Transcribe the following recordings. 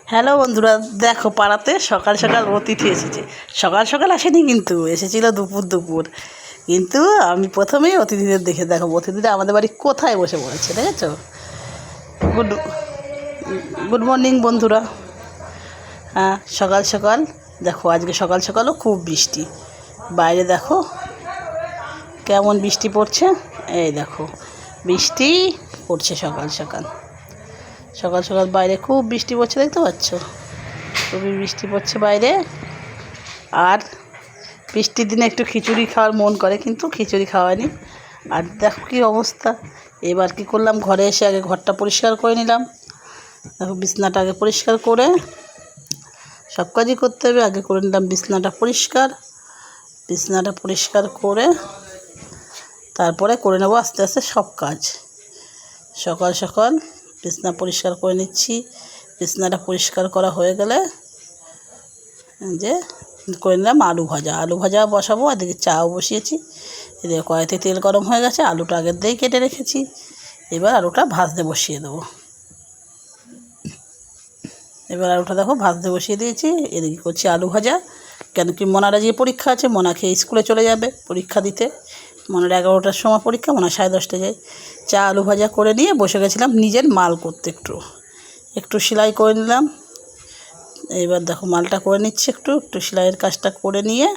Hello বন্ধুরা, দেখো পাড়াতে সকাল সকাল অতিথি এসেছে। সকাল সকাল আসেনি, কিন্তু এসেছিল দুপুর দুপুর। কিন্তু আমি প্রথমেই অতিথিদের দেখে, দেখো অতিথিরা আমাদের বাড়ি কোথায় বসে পড়েছে, দেখেছো? গুড গুড মর্নিং বন্ধুরা। হ্যাঁ, সকাল সকাল দেখো, আজকে সকাল সকালও খুব বৃষ্টি। বাইরে দেখো কেমন বৃষ্টি পড়ছে। এই দেখো বৃষ্টি পড়ছে সকাল সকাল সকাল সকাল বাইরে খুব বৃষ্টি পড়ছে, দেখতে পাচ্ছ? খুবই বৃষ্টি পড়ছে বাইরে। আর বৃষ্টির দিনে একটু খিচুড়ি খাওয়ার মন করে, কিন্তু খিচুড়ি খাওয়ায়নি। আর দেখো কী অবস্থা। এবার কি করলাম, ঘরে এসে আগে ঘরটা পরিষ্কার করে নিলাম। দেখো বিছনাটা আগে পরিষ্কার করে, সব কাজই করতে হবে, আগে করে নিলাম বিছনাটা পরিষ্কার। বিছনাটা পরিষ্কার করে তারপরে করে নেবো আস্তে আস্তে সব কাজ। সকাল সকাল বিছনা পরিষ্কার করে নিচ্ছি। বিছনাটা পরিষ্কার করা হয়ে গেলে যে করে নিলাম আলু ভাজা। আলু ভাজা বসাবো, আর দিকে চাও বসিয়েছি। এদিকে কড়াইতে তেল গরম হয়ে গেছে, আলুটা আগের দিয়েই কেটে রেখেছি। এবার আলুটা ভাজতে বসিয়ে দেবো। এবার আলুটা দেখো ভাজতে বসিয়ে দিয়েছি। এদিকে করছি আলু ভাজা। কেন কি মনার আজকে পরীক্ষা আছে, মনাকে স্কুলে চলে যাবে পরীক্ষা দিতে। মনের 11টার সময় পরীক্ষা, মনে 10:30টায় যায়। চা আলু ভাজা করে নিয়ে বসে গেছিলাম নিজের মাল করতে। একটু সেলাই করে নিলাম। এবার দেখো মালটা করে নিচ্ছি, একটু সেলাইয়ের কাজটা করে নিয়ে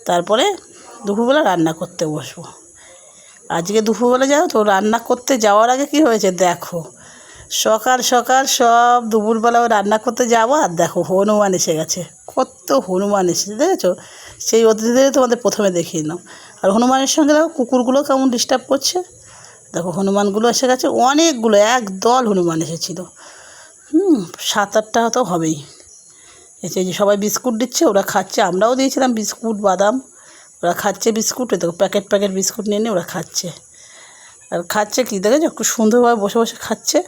তারপরে দুপুরবেলা রান্না করতে বসবো। আজকে দুপুরবেলা যাও তো, রান্না করতে যাওয়ার আগে কি হয়েছে দেখো। সকাল সকাল সব দুপুরবেলা রান্না করতে যাবো, আর দেখো হনুমান এসে গেছে। কত হনুমান এসেছে দেখেছো? সেই অতিথিদের তোমাদের প্রথমে দেখিয়ে নাও। আর হনুমানের সঙ্গে দেখো কুকুরগুলো কেমন ডিস্টার্ব করছে। দেখো হনুমানগুলো এসে গেছে, অনেকগুলো, এক দল হনুমান এসেছিলো। 7-8টা তো হবেই। এই যে সবাই বিস্কুট দিচ্ছে, ওরা খাচ্ছে। আমরাও দিয়েছিলাম বিস্কুট, বাদাম। ওরা খাচ্ছে বিস্কুট। দেখো প্যাকেট প্যাকেট বিস্কুট নিয়ে নিয়ে ওরা খাচ্ছে। আর খাচ্ছে কি দেখেছো, একটু সুন্দরভাবে বসে বসে খাচ্ছে।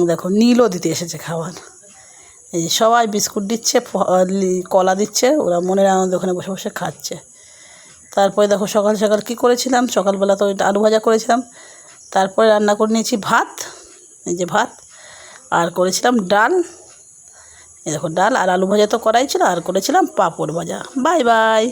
দেখো নীলও দিতে এসেছে খাবার। এই যে সবাই বিস্কুট দিচ্ছে, কলা দিচ্ছে, ওরা মনের আনন্দে ওখানে বসে বসে খাচ্ছে। তারপরে দেখো সকাল সকাল কী করেছিলাম, সকালবেলা তো আলু ভাজা করেছিলাম। তারপরে রান্না করে নিয়েছি ভাত। এই যে ভাত, আর করেছিলাম ডাল। এই দেখো ডাল আর আলু ভাজা তো করাই ছিল, আর করেছিলাম পাঁপড় ভাজা। Bye bye.